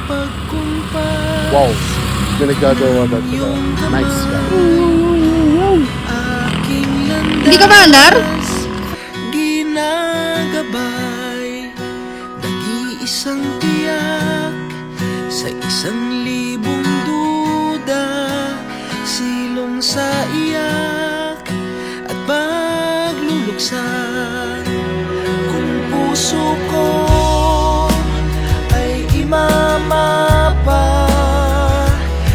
Wow, pinagkagawa ba ito? Nice guy. Hindi ka ba andar? Ginagabay, nag-iisang tiyak sa 1,000 duda, silong sa iyak at pagluluksa. Kung puso ko ay imamapa,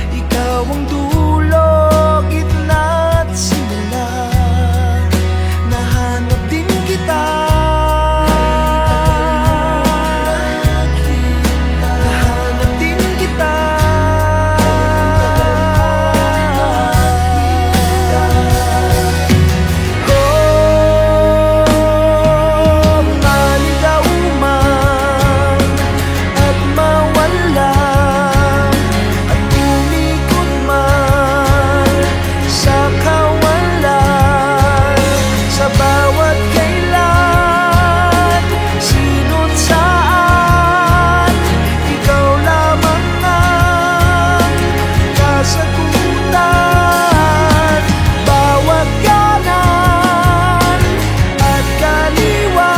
ikaw ang dulo, gitna at simula. Nahanap din kita, nahanap din kita. Oh, maligaw man at mawala, at umikot man sa kawalan, sa bawat kailan, sinot saan, ikaw lamang ang kasagutan. Bawat kanan at kaliwa,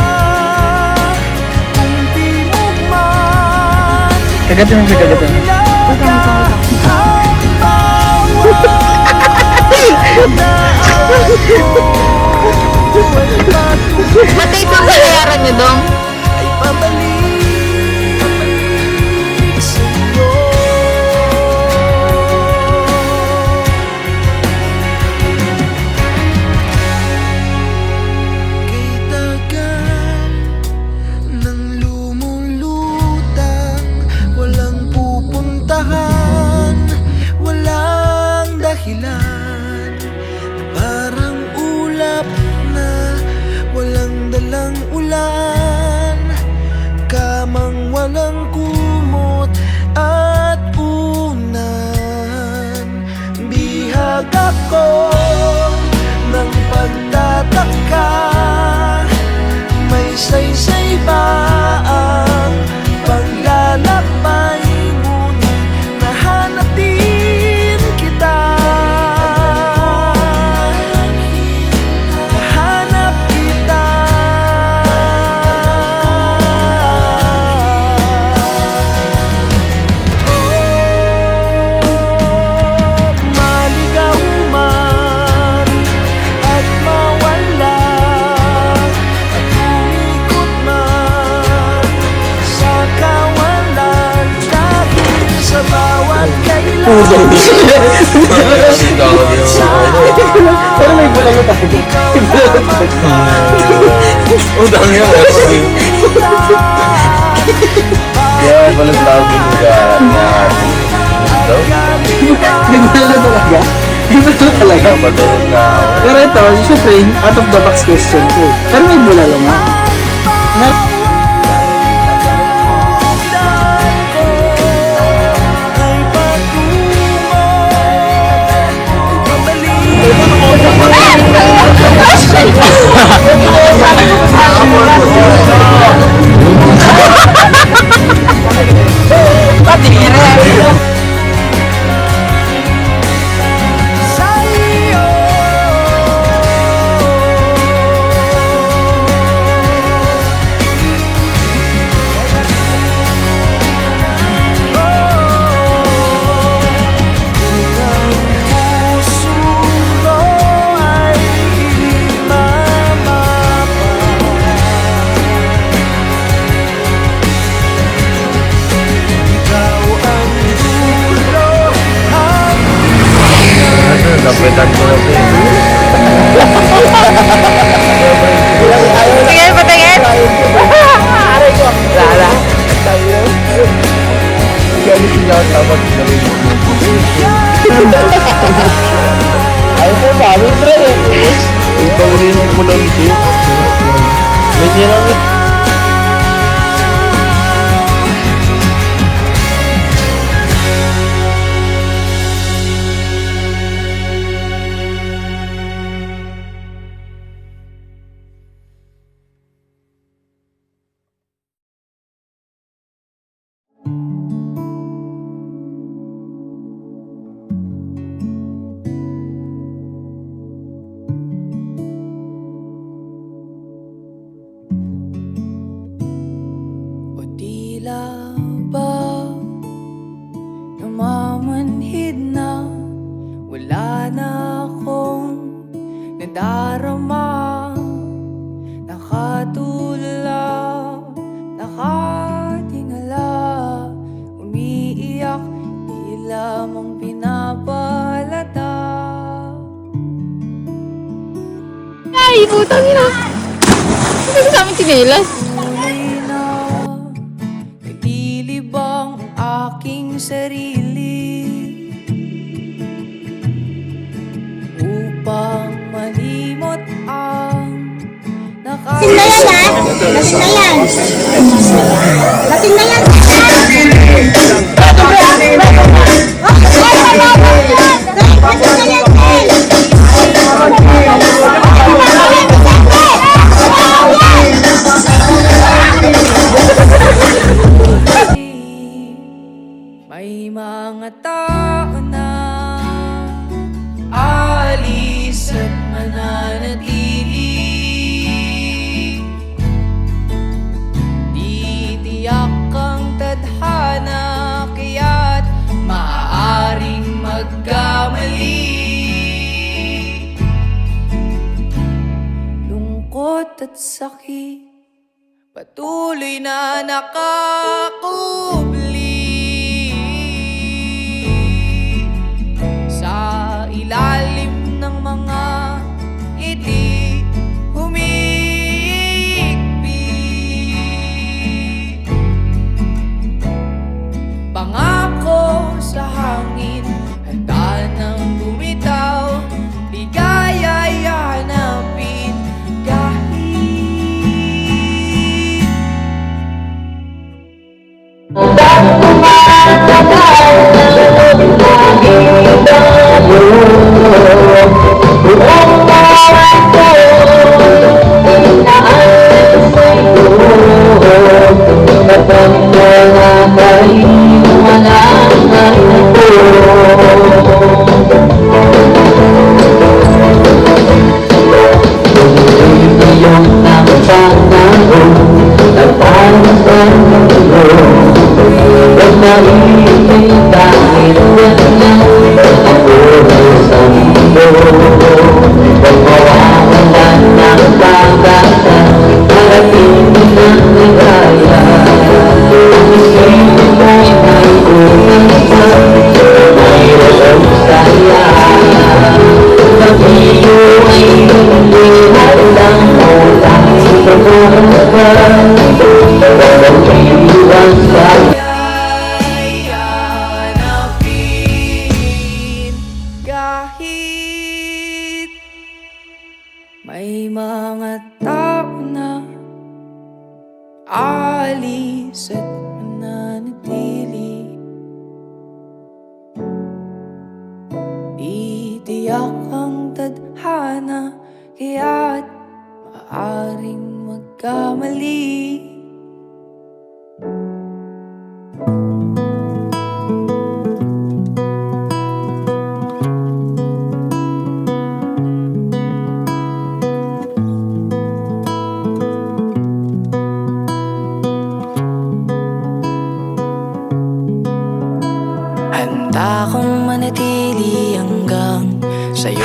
kung di mo man Kagatin mo, kagatin mo. ilaga ang bawat daan ko ay patuloy, Matay ito ang bayaran niyo, Dong. ay pabalik sa'yo. Kay tagal nang lumulutang, walang pupuntahan, walang dahilan, parang ulap na walang dalang ulan, kamang walang kumot at unan. Bihag ako ng pagtataka, may saysay ba ang paglalakbay, ngunit nahanap din kita, nahanap kita. Oh, maligaw man at mawala, at umikot man sa kawalan, dahil sa bawat kailan, Pero may bulang ito. ikaw lamang Udang yan. Yeah, walang tawag yung lugar niya. Nagmala talaga? Nagmala talaga? Padulog na ako. Pero ito, syempre, out of the box question ko. Pero may bulalo nga. Na, ay patungo, pabalik. Sa'yo. Kapitan ko na ito. Patingin, patingin. Lala. Galit niya ang tapat na rin. Ayaw ko namin, pre. Ikaw rin mo lang ito. May nirang Tila ba namamanhid na, wala na akong nadarama. Nakatulala, nakatingala, umiiyak, di lamang pinapalata. Ay, putang ina. Ano sa amin chinelas? Tuloy na naglilibang ang aking sarili upang malimot ang Lasing na yan, ha? Lasing na yan. Lasing na yan. May mga tao na alis at mananatili, di tiyak ang tadhana, kaya't maaaring magkamali. Lungkot at sakit patuloy na nakakubli sa ilalim ng mga ngiti, humigpit. Pangako sa hangin, handa nang bumitaw, ligaya'y hanapin kahit kahit may mga tao na alis at mananatili, di tiyak ang tadhana, kaya't maaaring magkamali. Handa akong manatili hanggang sa'yo.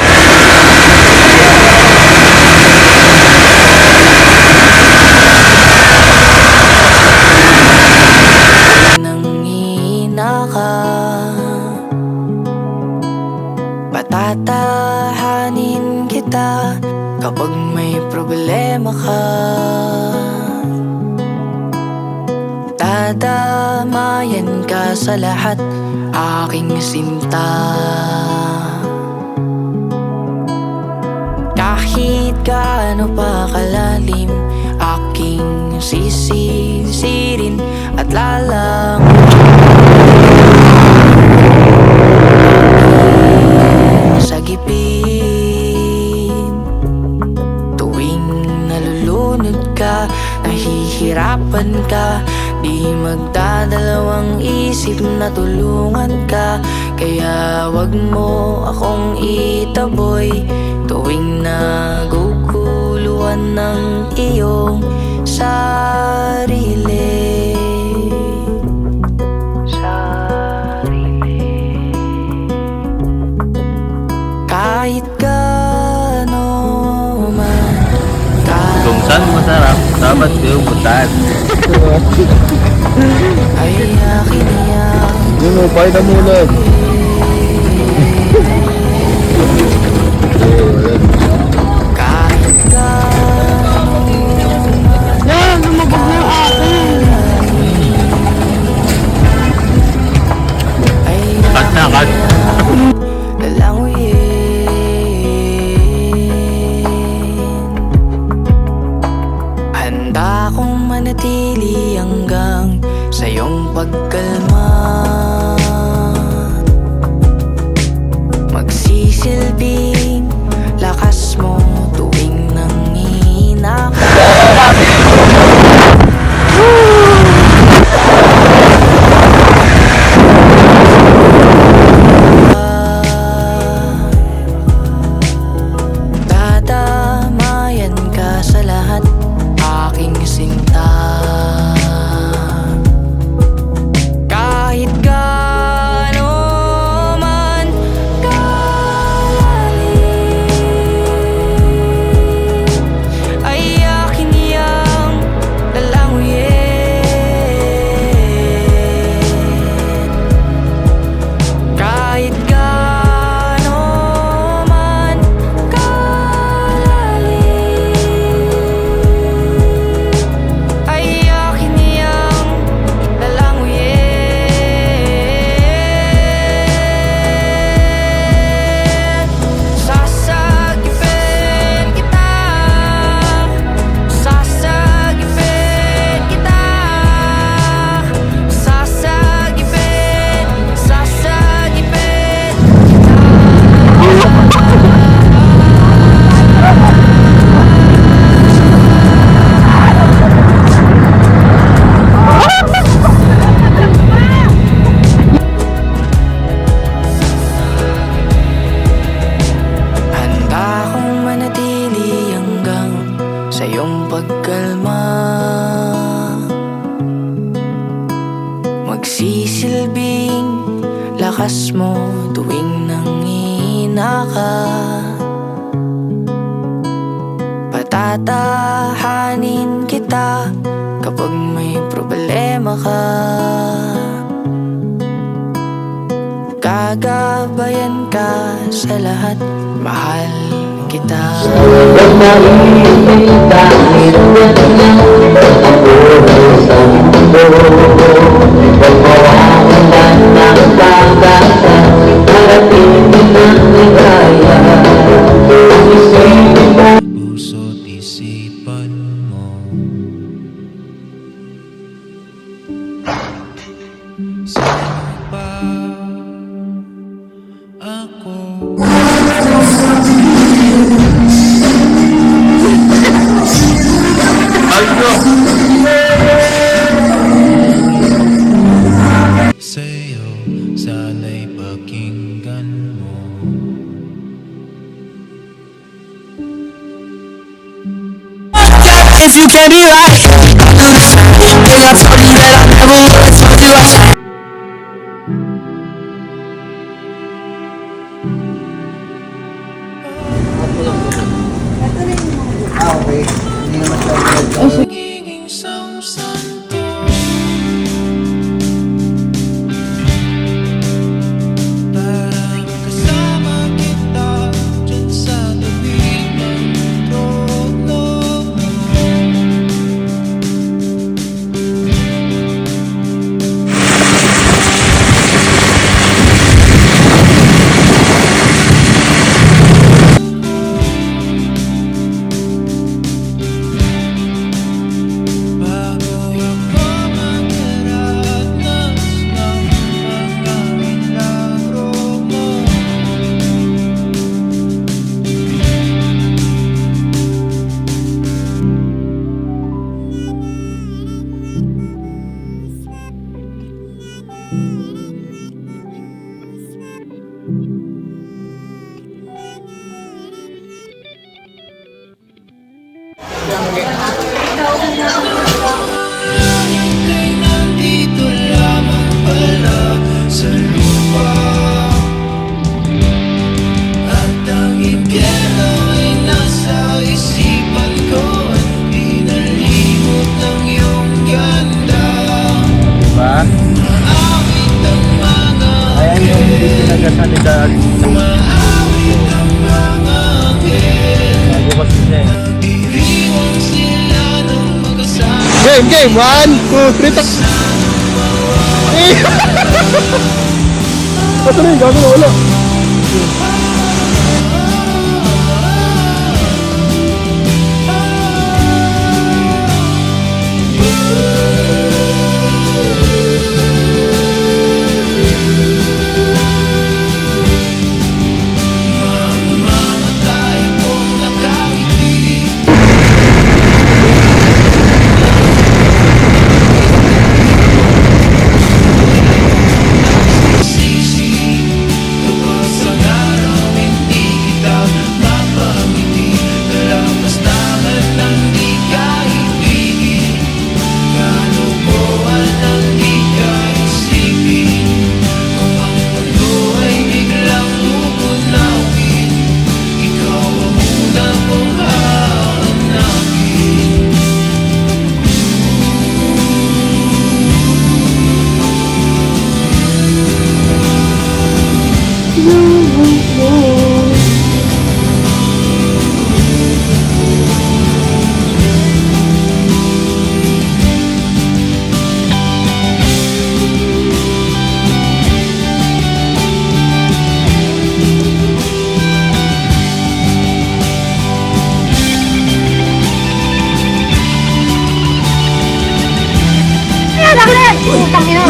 Nangihina ka, patatahanin kita kapag may problema ka. Dadamayan ka sa lahat, aking sinta. Kahit gaano pa kalalim, aking sisisirin at lalang sa gipin. Tuwing nalulunod ka, nahihirapan ka, di magdadalawang isip na tulungan ka. Kaya wag mo akong itaboy tuwing naguguluhan ng iyong sarili. Ba't kayo butan? ay akin yan. Yun o, pakita mo ulit. Kahit Yan, lumabog na yung akin. ay Cut na, cut. lalanguyin. Handa kong manatili hanggang sa iyong pagkalma. Magsisilbing lakas mo tuwing nanghihina ka. Dadamayan ka sa lahat, aking sinta. Kahit gaano man kalalim, ay akin yang lalanguyin. Kahit gaano man kalalim, ay akin yang lalanguyin. Sasagipin kita, sasagipin kita, sasagipin, sasagipin Handa kong manatili hanggang sa iyong pagkalma. Magsisilbing lakas mo tuwing nanghihina ka. Patatahanin kita kapag may problema ka. Gagabayan ka sa lahat, mahal kita. Puso't isipan mo. Sino ba ako? Sa'yo, sana'y pakinggan mo. If you can be right, I'll do the same. Think I told you that I never would. Told you I Magiging samsam ko. Para kasama kita dyan sa tabi ng trono mo. talaga sanidad. Bago kasi siya eh. Game! 1, 2, 3, tak! Ito na yung gagawin, wala.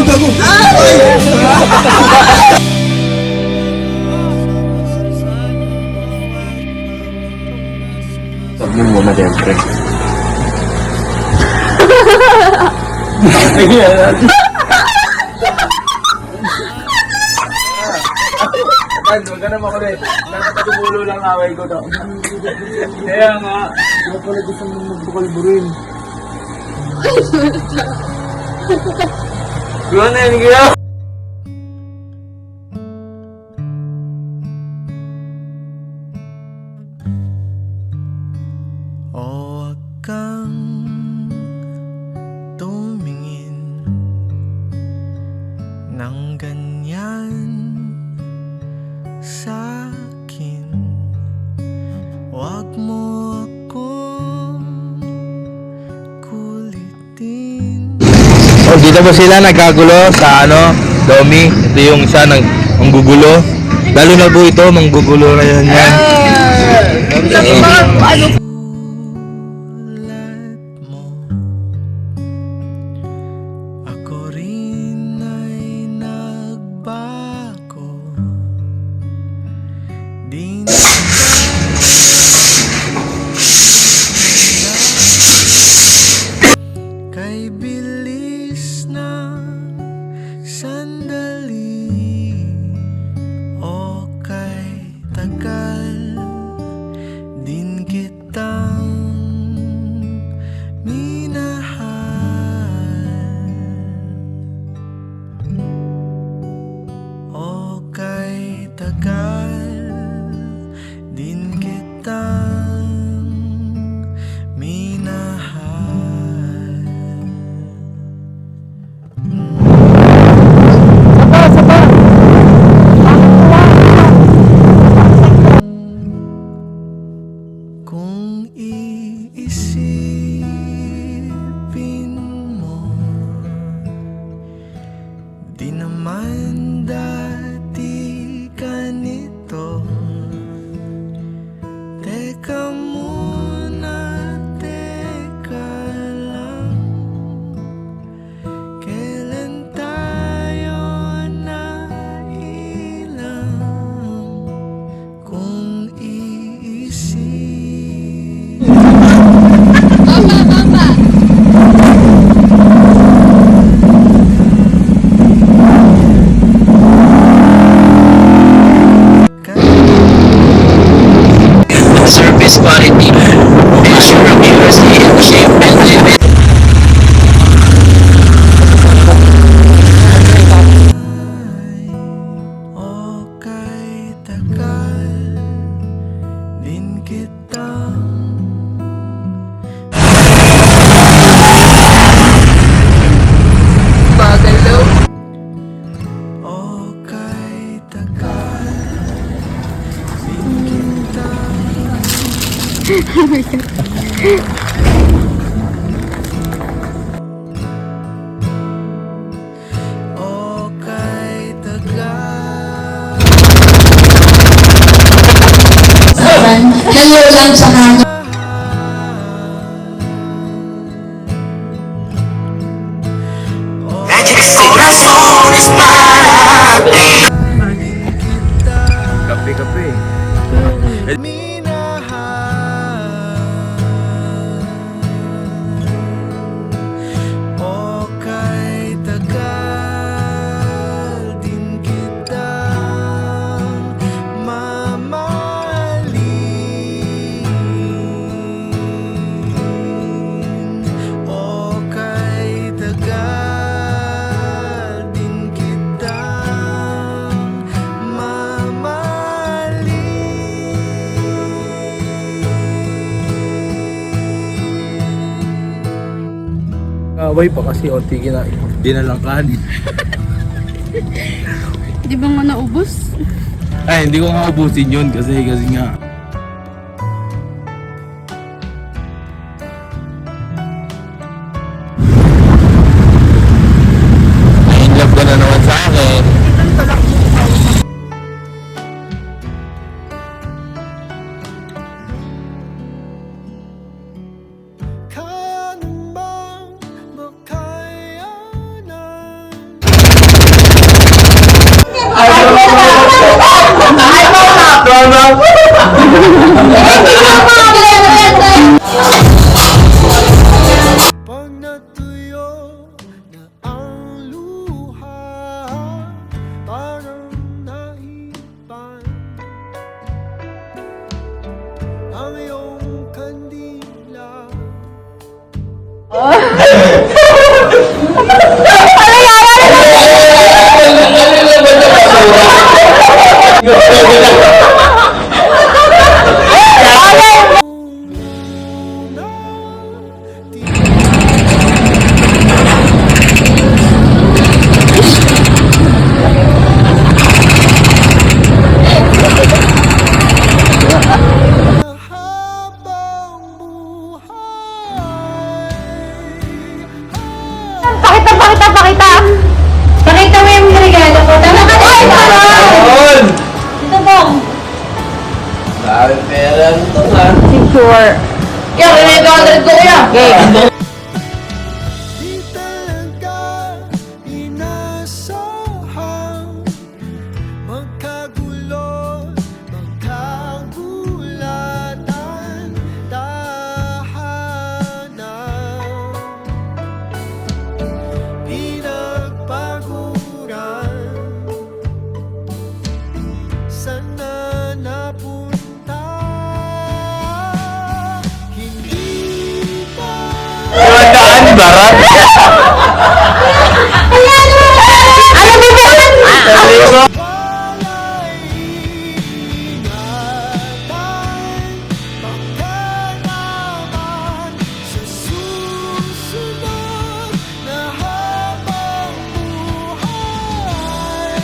Utang ina. Sabi mo muna siyempre. Huwag ka na makulit. Nakapagumulo lang away ko daw. Kaya nga. Huwag pala gusto mong magbukalburin. Gano'n na yun, gaya. O wag kang tumingin ng ganyan sa'kin. Wag mo akong kulitin. Oh, dito ba sila nagkagulo sa Domi? Ito yung isa manggugulo. Lalo na po ito, manggugulo na yan. Tulad mo, ako rin ay nagbago. Di na kay bilis ng sandali o kay tagal din kitang minahal o kay tagal din kitang minahal. Kung iisipin mo, di naman dati ganito. Teka muna, teka lang, kailan tayo nailang? Kung iisipin O kay tagal Layo lang sa hangin. Kape-kape. minahal. O kay tagal din kitang mamahalin. O kay tagal din kitang Away pa kasi onti kinain. Di na lang kanin. Di ba nga naubos? Ay, hindi ko nga ubusin yun kasi nga. In love ka na naman sa akin. Kaya namang makayanan. Pag natuyo na ang luha, parang naipan ang iyong kandila. Habang buhay. Pakita. Pakita mo yung regalo ko. Tama ka tayo. Ito po. Dahil pera ito nga. Sure. Kaya, may 200 ko kuya. Okay. Di talaga inasahan magkagulo, magkagulatan, tahanan, pinagpaguran. Sana napunta, hindi pa. Daan, barat. Ano ba ba? Walay ingatan, pagkalaman sa susunod na habang buhay.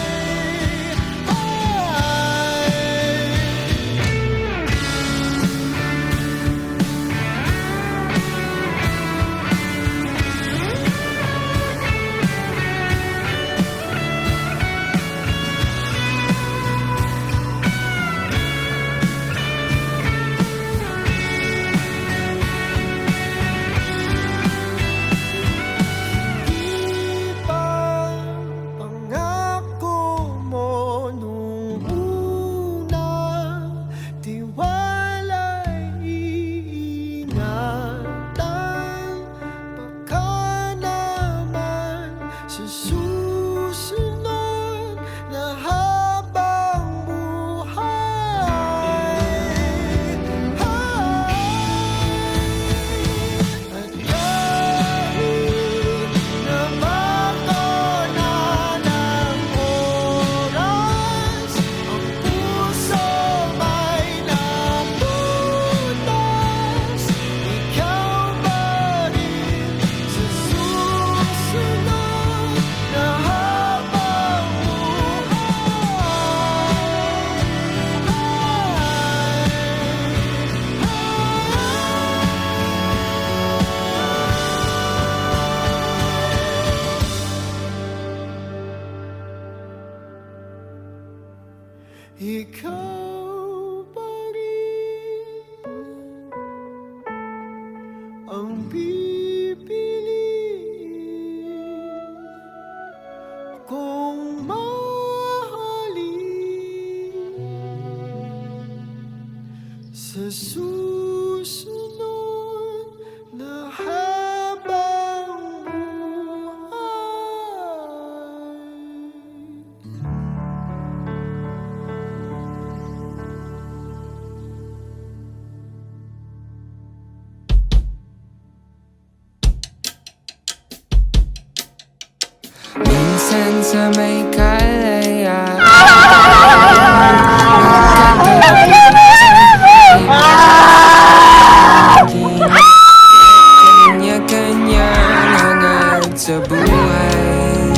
ikaw pa rin ang pipiliin kong mahalin sa susunod na habang buhay. Minsan sa may kalayaan kanya-kanyang hangad sa buhay.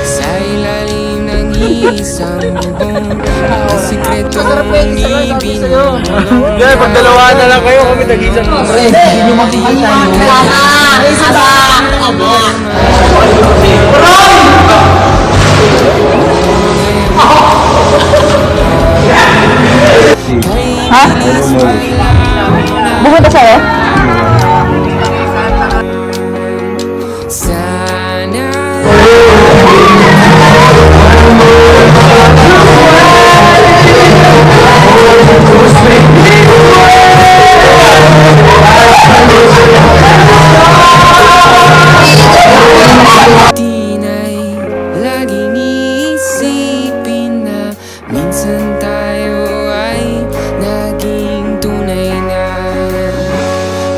Sa ilalim ng isang bubong ang sikretong ibinulong. Hindi, pag dalawa na lang kayo, kami nag-isang Bumunta sa'yo? Sana tinay laging iisipin na minsan tayo ay naging tunay na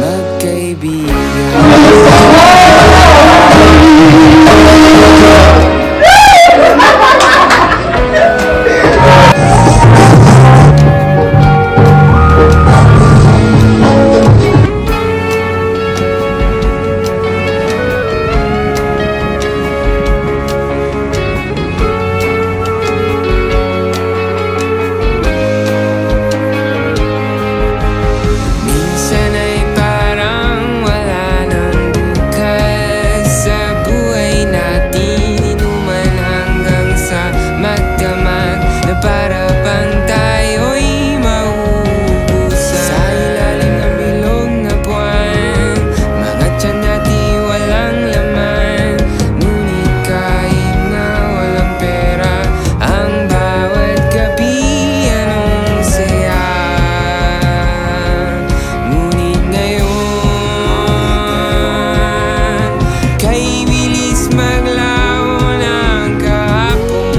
magkaibigan. Minsan ay parang wala nang bukas sa buhay natin, inuman hanggang sa magdamag na para bang tayo'y mauubusan. Sa ilalim ng bilog na buwan, mga tiyan natin walang laman, ngunit kahit na walang pera, ang bawat gabi anong saya. Ngunit ngayon, kay bilis maglaho ng kahapon.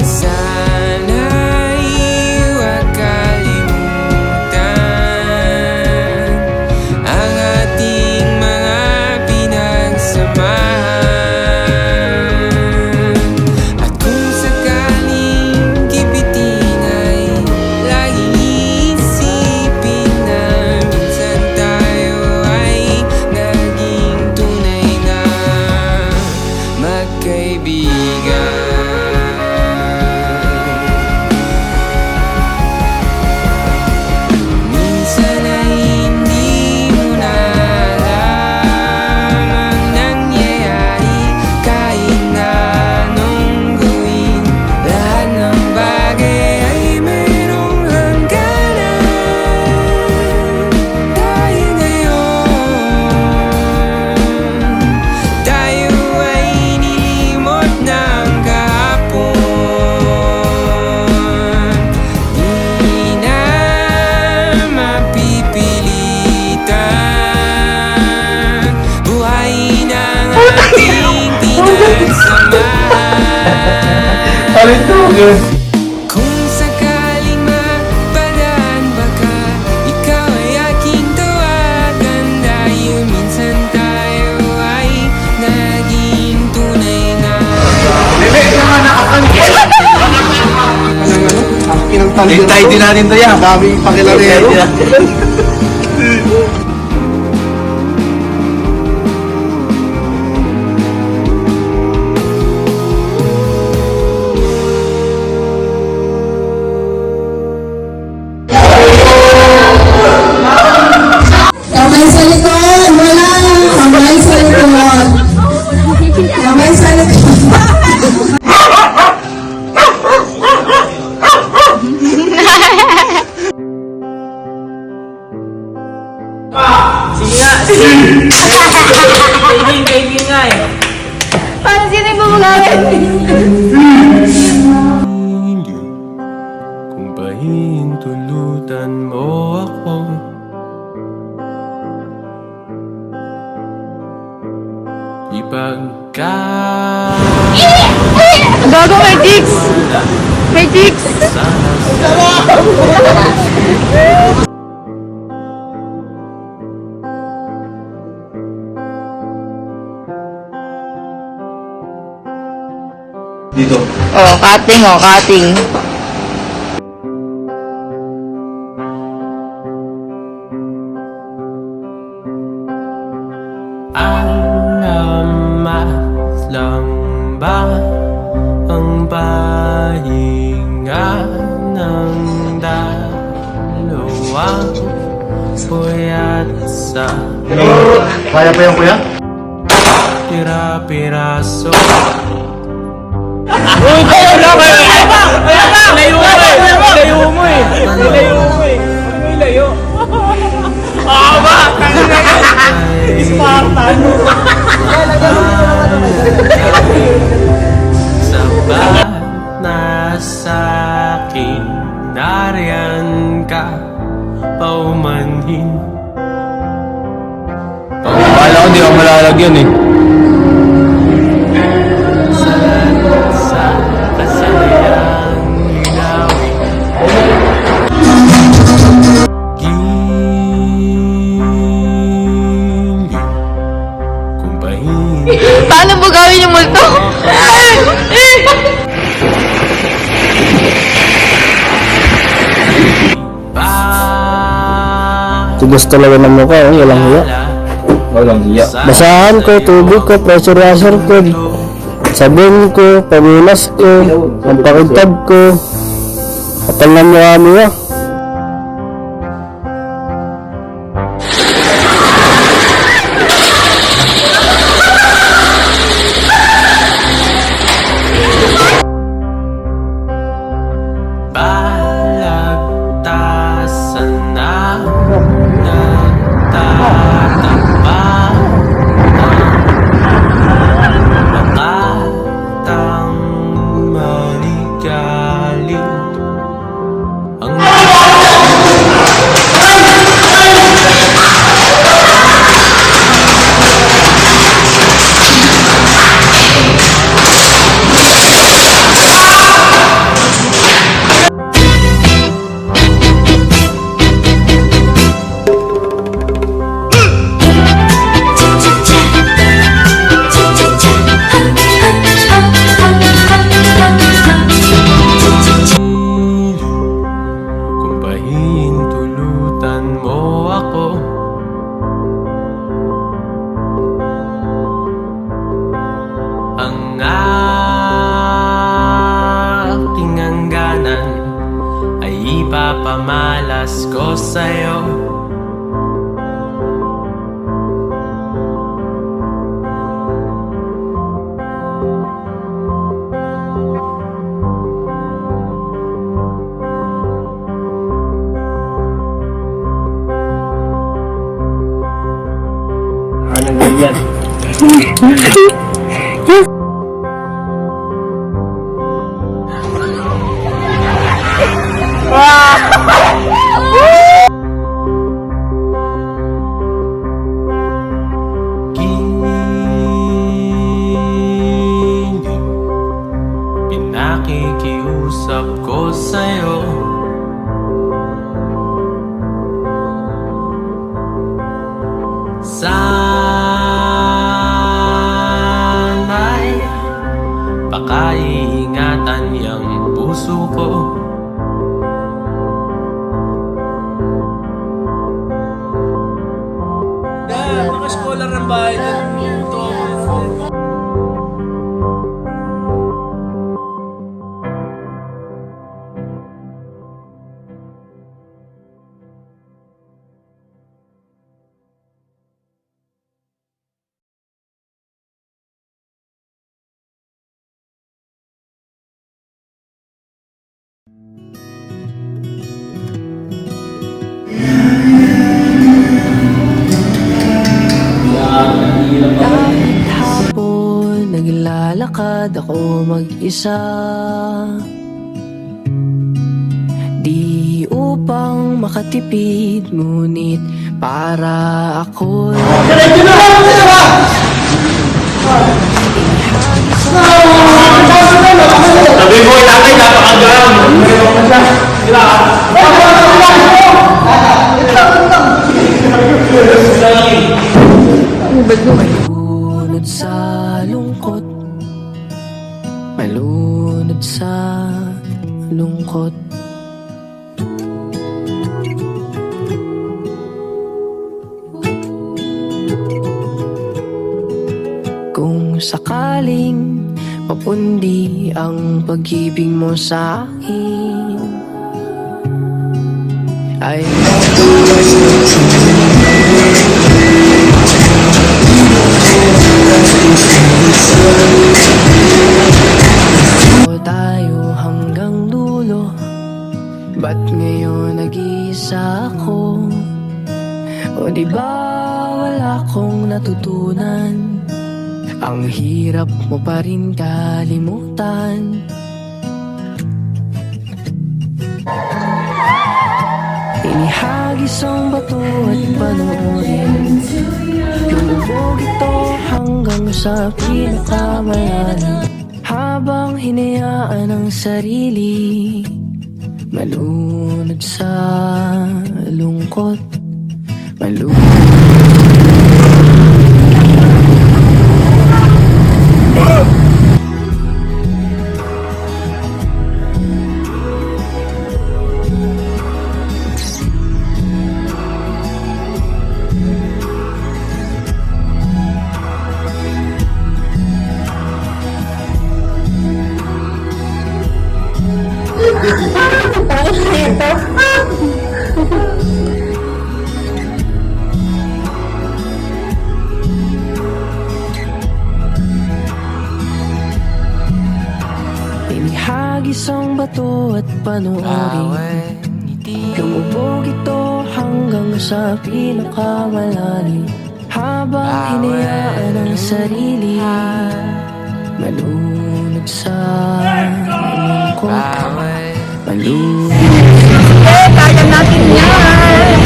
Sana'y huwag kalimutan ang ating mga pinagsamahan. At kung sakaling kipitin ay laging isipin na minsan tayo ay naging tunay na magkaibigan. Minsan ay hindi mo na alam ang nangyayari kahit na anong gawin. Lahat ng bagay ay mayroong hangganan. Dahil ngayon, tayo ay nilimot ng kahapon. Di na mapipilitan buhayin ang ating pinagsamahan. Kung sakaling mapadaan baka ikaw ay aking tawagan, dahil minsan tayo ay naging tunay na. Hintay din natin to yan. Daming pakilarero. Kamay sa likod, wala. Kamay sa likod. Kamay sa likod. ipagka Gago, may chicks! May chicks! Dito. Oh, cutting, oh, cutting. alamat lang ba ang pahinga ng dalawang puyat sa Kaya pa yan, kuya? pira-piraso? Sabat na sa'kin, nariyan ka paumanhin. Akala ko di ako malalagyan eh. Sa kasayang linawin, giliw kung pahinga. Paano mo gawin yung multo? Tigas talaga ng mukha, oh. Walang hiya. Walang hiya. Basahan ko, tubig ko, pressure washer ko, sabon ko, pamunas ko, ang pakintab ko. Kapal na mukha mo, ah. Balagtasan na nagtatapa ng makatang maligaling ang kung pahintulutan mo ako. Ang aking hangganan ay ipapamalas ko sa'yo. Anong ganyan? Giliw, pinakikiusap ko sa'yo. Sana'y baka iingatan yung puso ko. Mga scholar ng bahay dito. Hapon, naglalakad ako mag-isa, di upang makatipid, ngunit para ako Malunod sa lungkot, malunod sa lungkot. Kung sakaling mapundi ang pag-ibig mo sa akin, ay o tayo hanggang dulo. Ba't ngayon nag-iisa ako? O di ba wala akong natutunan? Ang hirap mo pa rin kalimutan. Inihagis ang bato at panoorin. Lumubog ito hanggang sa pinakamayan. Habang hinayaan ang sarili malunod sa lungkot, malunod. Inihagis ang bato at panoorin. Lumubog ito hanggang sa pinakamalalim. Habang hinayaan ang sarili malunod sa lungkot, malunod. Kaya natin yan!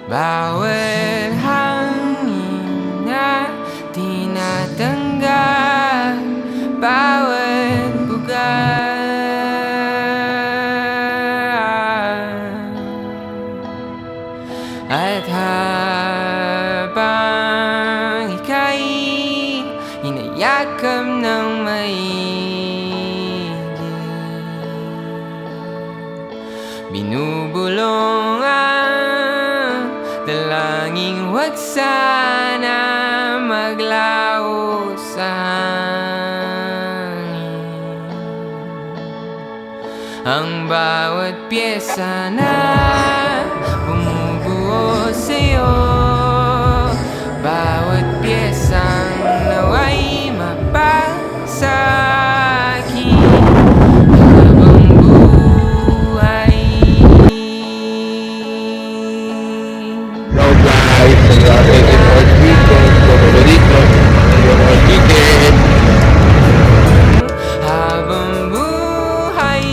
Bawat hangin na tinatanggap, bawat bugan, at habang ika'y inayakap ng maigi, binubulong ang dalangin, huwag sana maglaho sa hangin. Ang bawat pyesa na bumubuo sa'yo, bawat pyesang nawa'y mapasaki habang buhay. Habang buhay,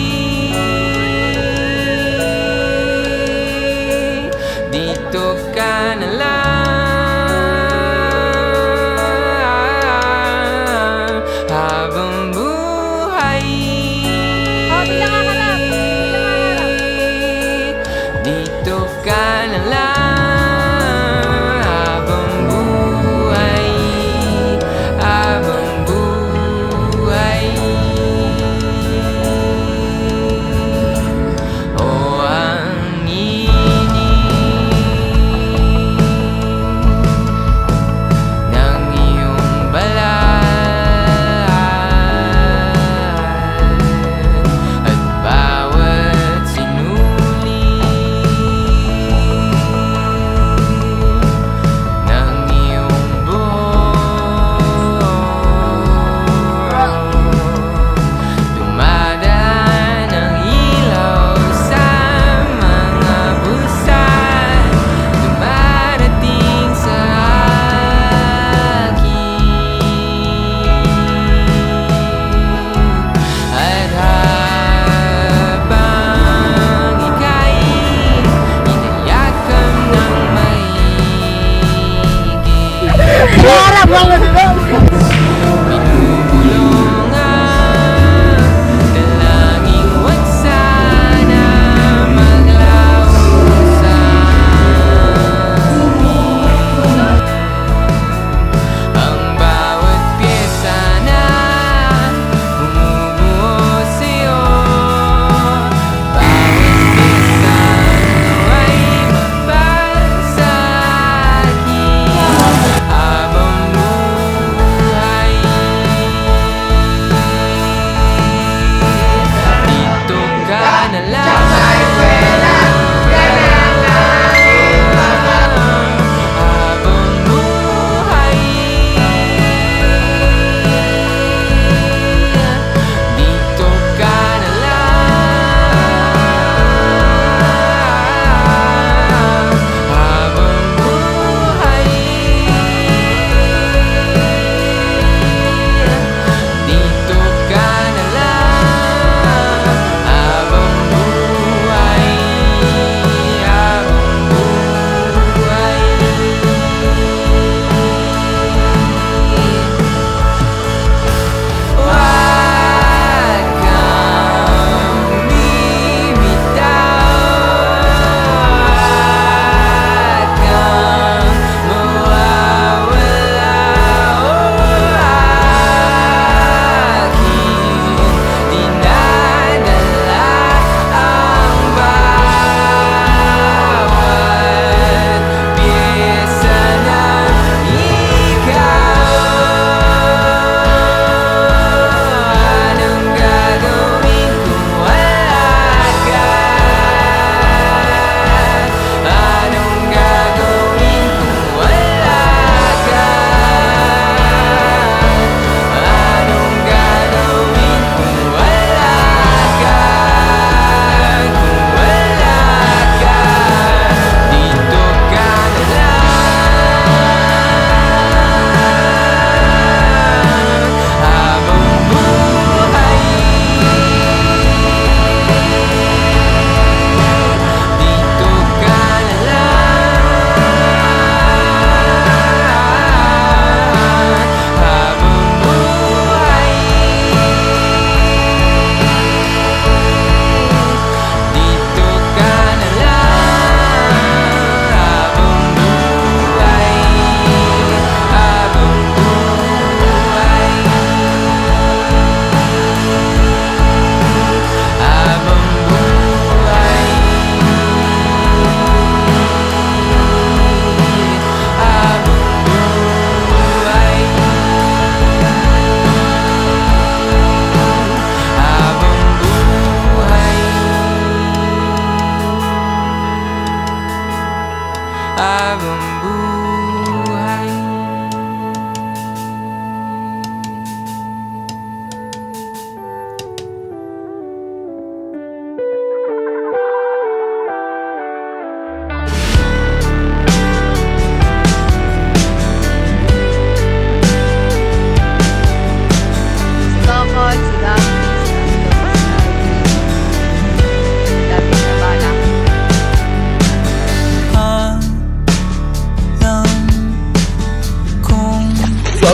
dito ka na lang. Habang buhay, dito ka na lang. Habang buhay, habang buhay. O ang ng iyong balat at bawat sinuli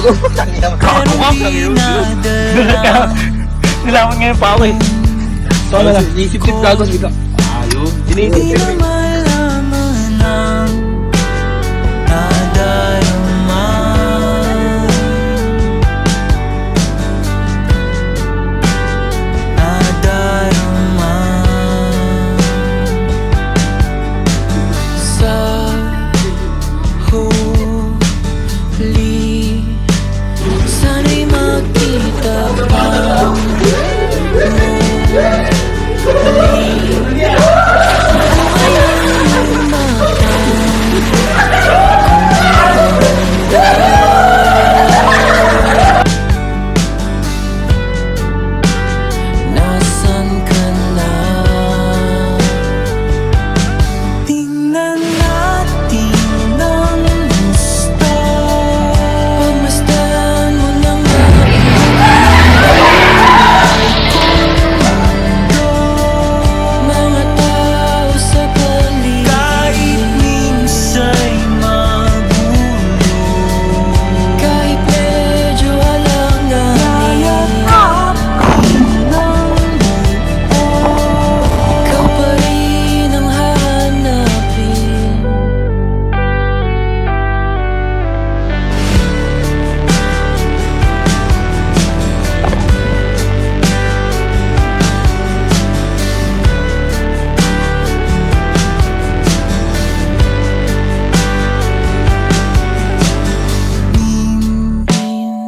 gago. Gago ka. Nilaman ngayon pa ako eh. So ano lang, isip-tip gago. Ayun. Sinisip-tip eh. malaman ang nadarama. Nadarama sa huli. Sana'y makita pa nasan ka na? Tingnan natin ng gusto. Pagmasdan mo ng mga tao sa paligid. Kahit minsa'y magulo, kahit medyo alanganin, ikaw pa rin ang hahanapin.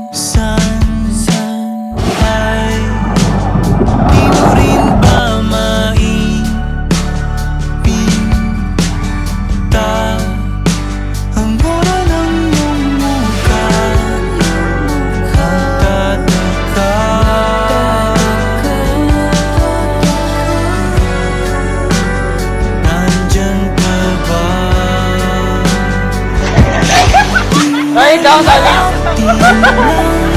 Minsan ay di mo rin ba maipinta ang mura ng iyong mukha? Nagtataka, nandyan ka ba? Ay, ikaw talaga.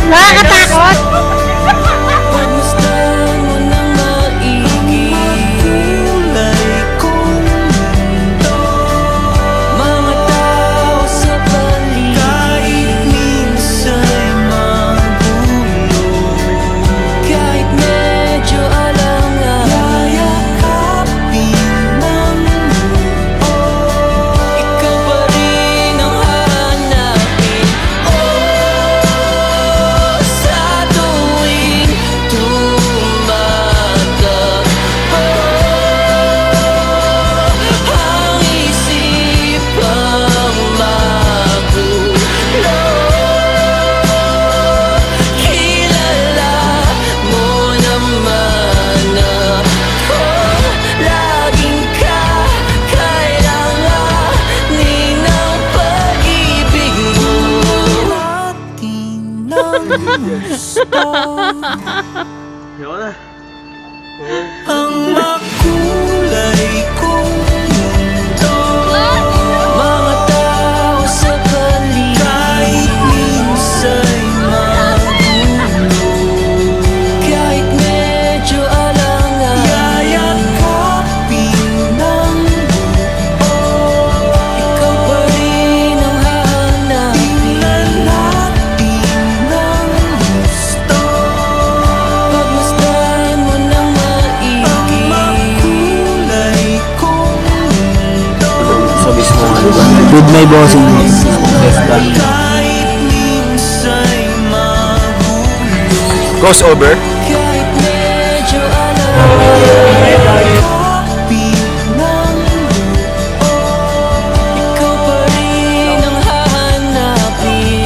Nakakatakot. Pagmasdan mo ng maigi, kulay kong mundo, mga tao sa paligid. Kahit minsa'y magulo, kahit medyo alanganin, yayakapin ng mundo, ikaw pa rin ang hahanapin. Sa tuwing tumatakbo, ang isipang magulo, kilala mo naman ako. Laging kakailanganin ng pag-ibig mo. Natin ng gusto ang makulay kong mundo, mga tao sa paligid. Kahit minsa'y magulo, kahit medyo alanganin, yayakapin ng buo, ikaw pa rin ang hahanapin. Tingnan natin ng gusto, pagmasdan mo ng maigi, ang makulay kong mundo. Sa mismo good my bossing. Kahit minsa'y magulo, Crossover. kahit medyo alanganin, kapit ng buo, ikaw pa rin ang hahanapin.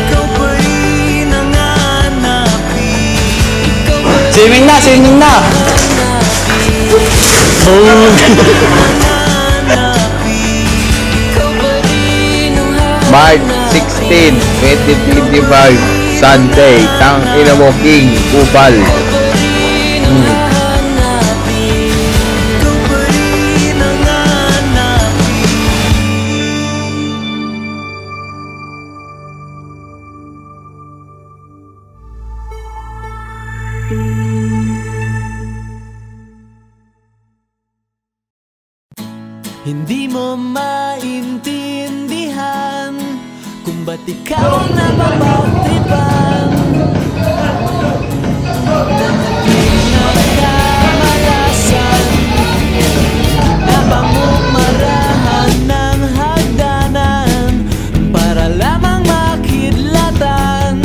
Ikaw pa rin ang hahanapin. Ikaw pa rin Swimming na, swimming na. ikaw pa rin ang March hahanapin. 16, 2025, Sunday, Tang Ina mo King, Kupal. Ikaw pa rin ang hahanapin. Ikaw pa rin ang hahanapin. Hindi mo maintindihan Kung ba't ikaw napapagtripan na naging nagkamalasan, napamumarahan ng hagdanan para lamang makidlatan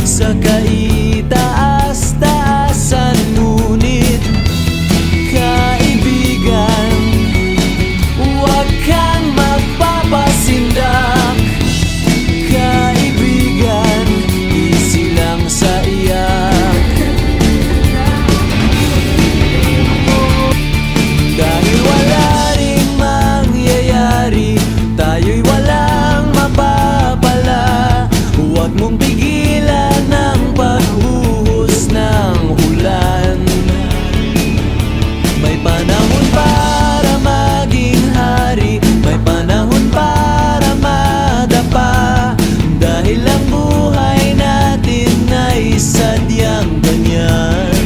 sa kaitaas-taasan. Ngunit kaibigan, huwag kang magpapasindak. Kaibigan, easy lang sa iyak. Dahil wala ring mangyayari, tayo'y walang mapapala. Huwag mong pigilan ang pagbuhos ng ulan. May panahon para maging hari, may panahon para madapa. Dahil ang buhay natin ay sadyang ganyan.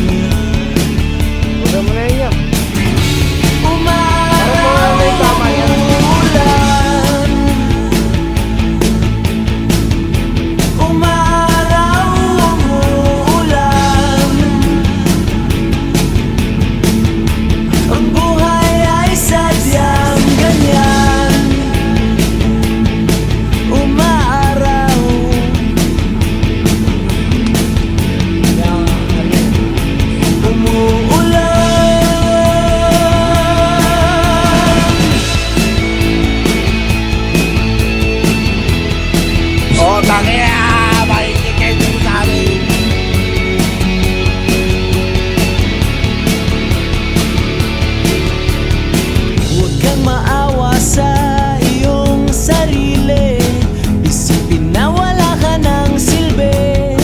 Huwag kang maawa sa iyong sarili, isipin na wala ka ng silbi.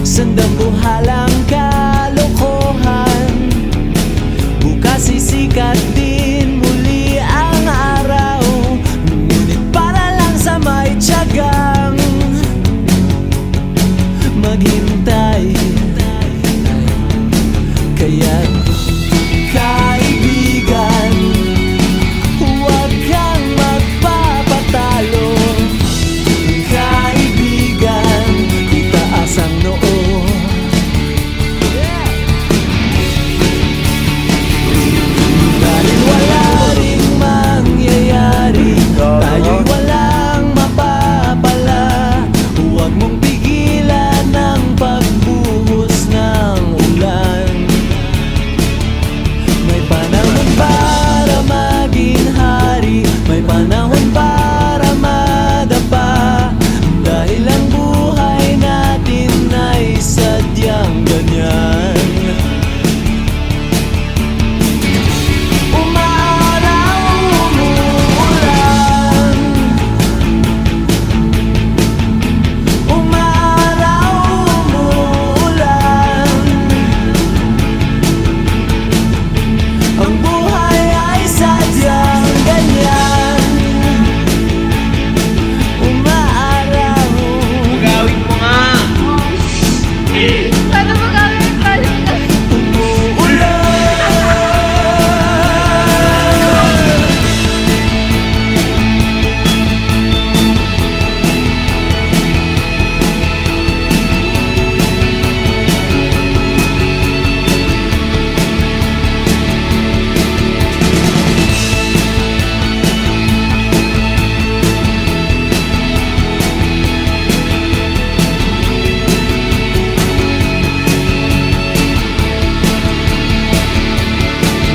Sandambuhalang kalokohan, bukas sisikat din muli ang araw. Ngunit para lang sa may tiyagang maghintay. Kaya't kaibigan, huwag kang magpapatalo. Kaibigan, itaas ang noo. Dahil wala ring mangyayari, tayo'y walang mapapala. Huwag mong pigilan ang pagbuhos ng ulan. May panahon para maging hari, may panahon para madapa. Dahil ang buhay natin ay sadyang ganyan. Umaraw, umuulan. Umaraw, umuulan. Ang buhay ay sadyang ganyan. Umaaraw. Gawin mo nga. Paano mo gagawin pa?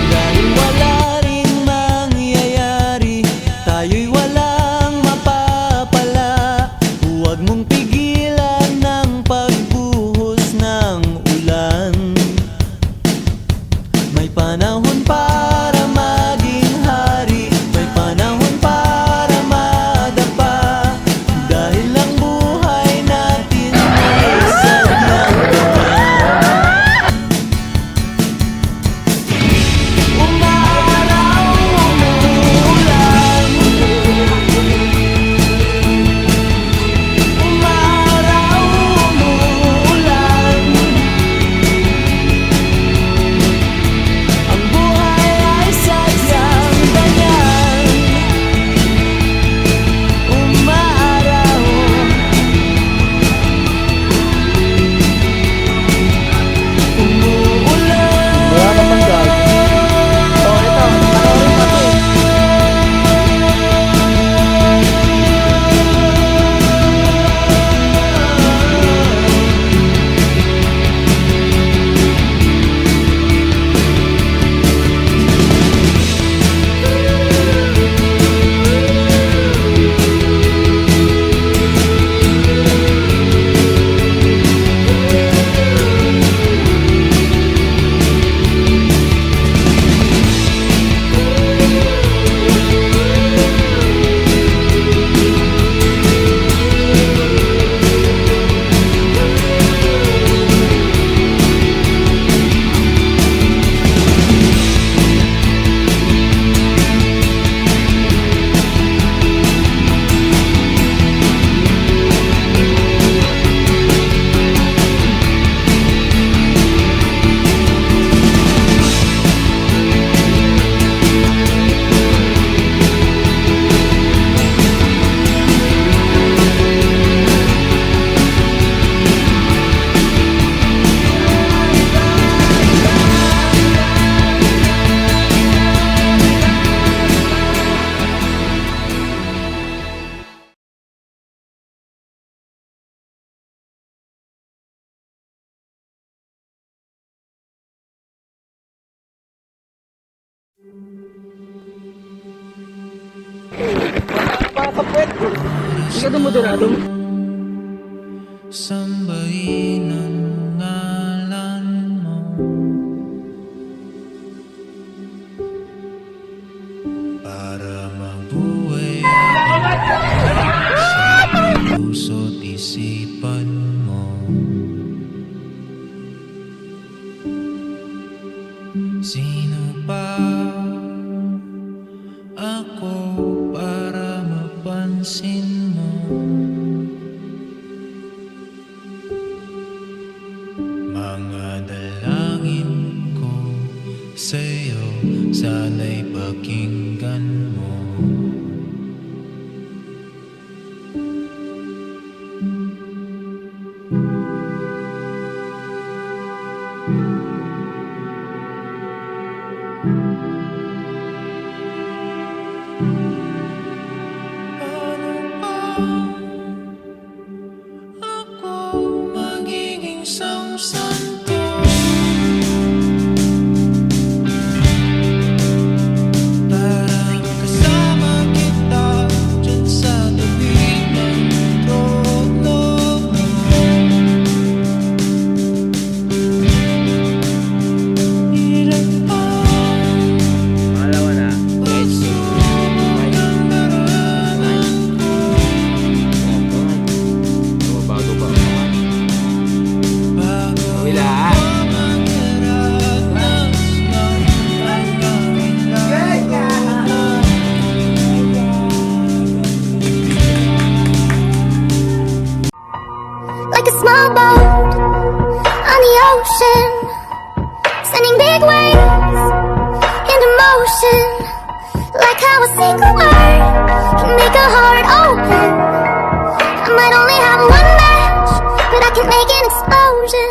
Dahil wala ring mangyayari, tayo'y walang mapapala. Huwag mong pigilan ang pagbuhos ng ulan. May panahon para maging hari, may panahon para madapa. Dahil ang buhay natin ay sadyang ganyan. Umaraw, umuulan. Umaraw, umuulan. Ang buhay Sambahin ang ngalan mo. Para mabuhay sa puso't isipan mo. Sino pa ako para mapansin mo? Mga dalangin ko sa'yo, sana'y pakinggan mo. Ano ba ako magiging samsanto? Para kasama kita dyan sa tabi ng trono mo. Ilan pa Pangalawa na. pagsubok ang daranan ko. Bago pa. Bago Wala. magkaranas ng Like a small boat on the ocean, sending big waves into motion. Like how a single word can make a heart open. I might only have one match, but I can make an explosion.